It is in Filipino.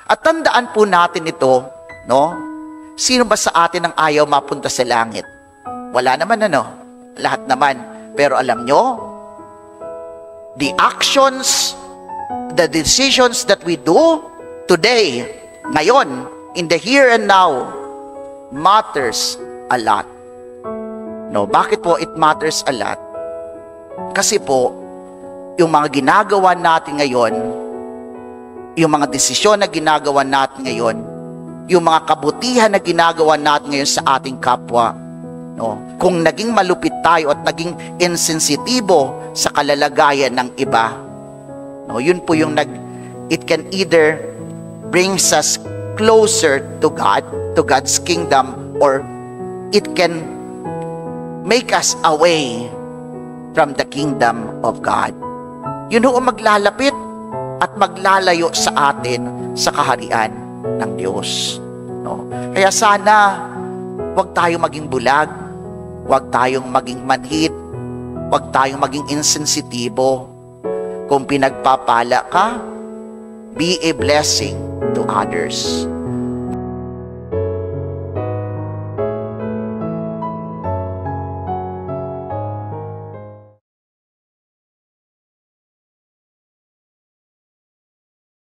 At tandaan po natin ito, no? Sino ba sa atin ang ayaw mapunta sa langit? Wala naman, lahat naman. Pero alam nyo, the actions, the decisions that we do today, ngayon, in the here and now, matters a lot. No, bakit po it matters a lot? Kasi po, yung mga ginagawa natin ngayon, yung mga desisyon na ginagawa natin ngayon, yung mga kabutihan na ginagawa natin ngayon sa ating kapwa, no? Kung naging malupit tayo at naging insensitibo sa kalalagayan ng iba, no? Yun po yung it can either brings us closer to God, to God's kingdom, or it can make us away from the kingdom of God. Yun ho ang maglalapit at maglalayo sa atin sa kaharian ng Diyos. No? Kaya sana, huwag tayong maging bulag, huwag tayong maging manhid, huwag tayong maging insensitibo. Kung pinagpapala ka, be a blessing to others.